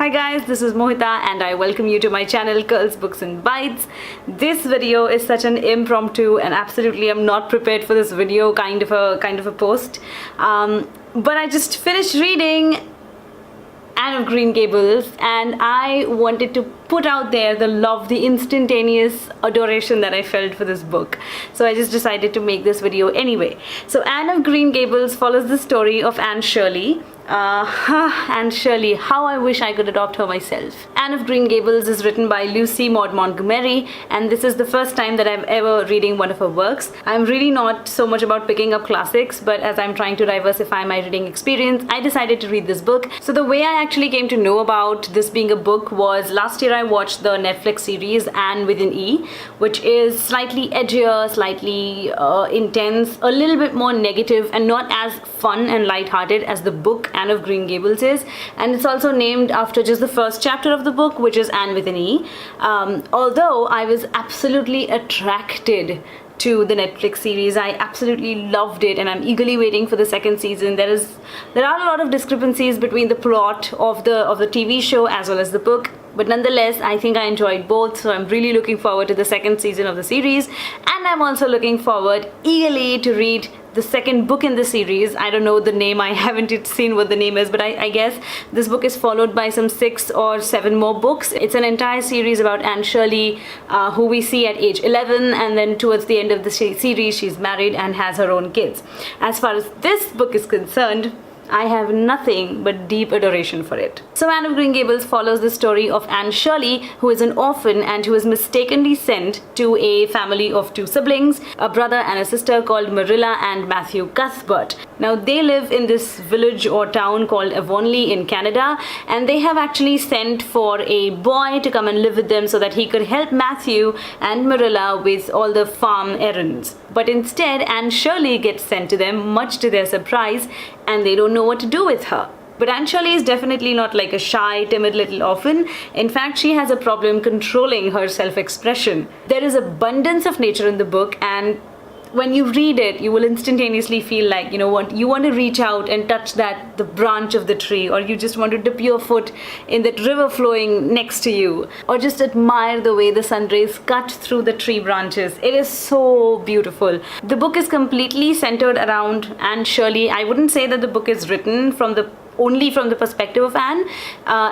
Hi guys, this is Mohita and I welcome you to my channel Girls Books and Bites. This video is such an impromptu and absolutely I'm not prepared for this video kind of a post. But I just finished reading Anne of Green Gables and I wanted to put out there the love, the instantaneous adoration that I felt for this book. So I just decided to make this video anyway. So Anne of Green Gables follows the story of Anne Shirley. Anne Shirley, how I wish I could adopt her myself. Anne of Green Gables is written by Lucy Maud Montgomery and this is the first time that I'm ever reading one of her works. I'm really not so much about picking up classics, but as I'm trying to diversify my reading experience, I decided to read this book. So the way I actually came to know about this being a book was last year I watched the Netflix series Anne with an E, which is slightly edgier, slightly intense, a little bit more negative and not as fun and light-hearted as the book Anne of Green Gables is, and it's also named after just the first chapter of the book, which is Anne with an E. Although I was absolutely attracted to the Netflix series, I absolutely loved it and I'm eagerly waiting for the second season. There are a lot of discrepancies between the plot of the TV show as well as the book, but nonetheless I think I enjoyed both, so I'm really looking forward to the second season of the series, and I'm also looking forward eagerly to read the second book in the series. I don't know the name, I haven't seen what the name is, but I guess this book is followed by some 6 or 7 more books. It's an entire series about Anne Shirley, who we see at age 11, and then towards the end of the series she's married and has her own kids. As far as this book is concerned, I have nothing but deep adoration for it. So Anne of Green Gables follows the story of Anne Shirley, who is an orphan and who is mistakenly sent to a family of 2 siblings, a brother and a sister called Marilla and Matthew Cuthbert. Now they live in this village or town called Avonlea in Canada, and they have actually sent for a boy to come and live with them so that he could help Matthew and Marilla with all the farm errands. But instead Anne Shirley gets sent to them, much to their surprise, and they don't know what to do with her. But Anne Shirley is definitely not like a shy, timid little orphan. In fact, she has a problem controlling her self-expression. There is abundance of nature in the book, and when you read it, you will instantaneously feel like, you know what, you want to reach out and touch the branch of the tree, or you just want to dip your foot in that river flowing next to you, or just admire the way the sun rays cut through the tree branches. It is so beautiful. The book is completely centered around Anne Shirley. I wouldn't say that the book is written only from the perspective of Anne.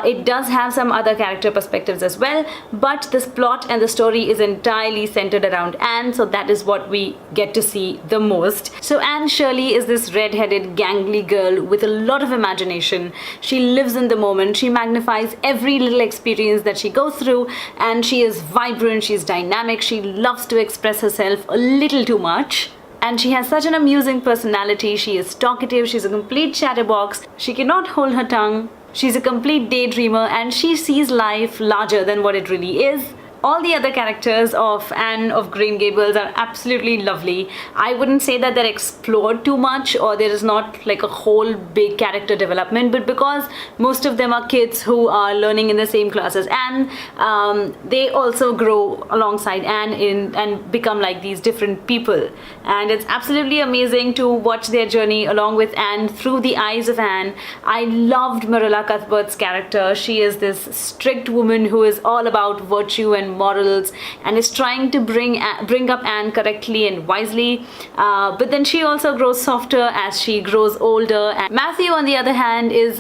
It does have some other character perspectives as well, but this plot and the story is entirely centered around Anne, so that is what we get to see the most. So Anne Shirley is this red-headed, gangly girl with a lot of imagination. She lives in the moment, she magnifies every little experience that she goes through, and she is vibrant, she's dynamic, she loves to express herself a little too much. And she has such an amusing personality. She is talkative, she's a complete chatterbox, she cannot hold her tongue, she's a complete daydreamer, and she sees life larger than what it really is. All the other characters of Anne of Green Gables are absolutely lovely. I wouldn't say that they're explored too much or there is not like a whole big character development, but because most of them are kids who are learning in the same class as Anne, they also grow alongside Anne and become like these different people. And it's absolutely amazing to watch their journey along with Anne through the eyes of Anne. I loved Marilla Cuthbert's character. She is this strict woman who is all about virtue and morals and is trying to bring up Anne correctly and wisely, but then she also grows softer as she grows older. And Matthew, on the other hand, is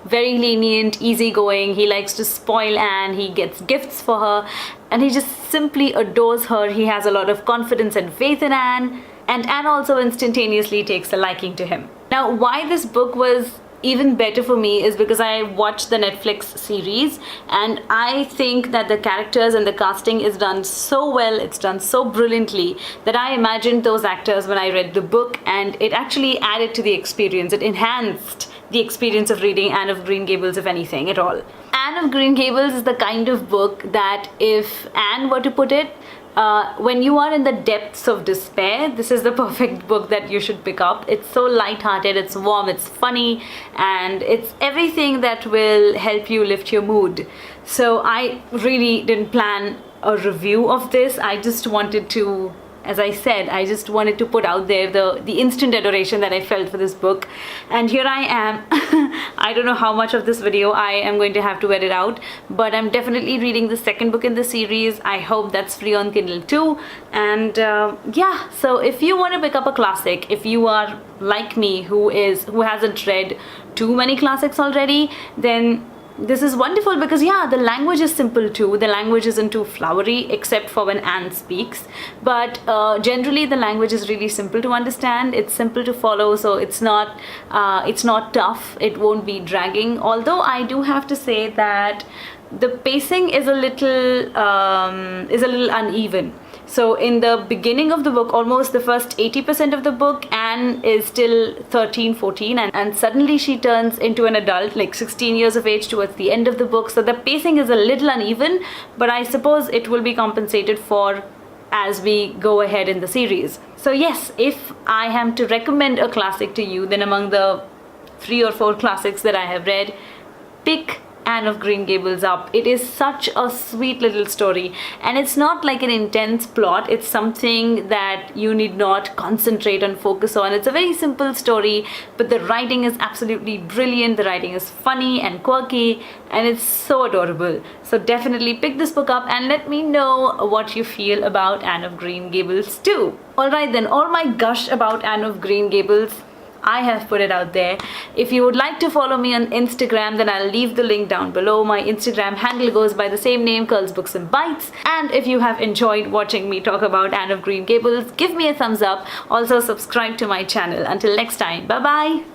very lenient, easygoing. He likes to spoil Anne, he gets gifts for her, and he just simply adores her. He has a lot of confidence and faith in Anne, and Anne also instantaneously takes a liking to him. Now, why this book was even better for me is because I watched the Netflix series, and I think that the characters and the casting is done so well, it's done so brilliantly, that I imagined those actors when I read the book, and it actually added to the experience. It enhanced the experience of reading Anne of Green Gables, if anything at all. Anne of Green Gables is the kind of book that if Anne were to put it, when you are in the depths of despair, this is the perfect book that you should pick up. It's so light-hearted, it's warm, it's funny, and it's everything that will help you lift your mood. So I really didn't plan a review of this. I just wanted to as I said, I just wanted to put out there the instant adoration that I felt for this book. And here I am. I don't know how much of this video I am going to have to edit out, but I'm definitely reading the second book in the series. I hope that's free on Kindle too. And yeah, so if you want to pick up a classic, if you are like me who hasn't read too many classics already, then this is wonderful, because yeah, the language is simple too. The language isn't too flowery except for when Anne speaks, but generally the language is really simple to understand. It's simple to follow, so it's not tough. It won't be dragging, although I do have to say that the pacing is a little uneven. So in the beginning of the book, almost the first 80% of the book, Anne is still 13, 14, and suddenly she turns into an adult, like 16 years of age towards the end of the book. So the pacing is a little uneven, but I suppose it will be compensated for as we go ahead in the series. So yes, if I am to recommend a classic to you, then among the 3 or 4 classics that I have read, pick Anne of Green Gables up. It is such a sweet little story, and it's not like an intense plot. It's something that you need not concentrate and focus on. It's a very simple story, but the writing is absolutely brilliant. The writing is funny and quirky, and it's so adorable. So definitely pick this book up and let me know what you feel about Anne of Green Gables too. Alright then, all my gush about Anne of Green Gables, I have put it out there. If you would like to follow me on Instagram, then I'll leave the link down below. My Instagram handle goes by the same name, Curls Books and Bites. And if you have enjoyed watching me talk about Anne of Green Gables, give me a thumbs up. Also subscribe to my channel. Until next time, bye bye.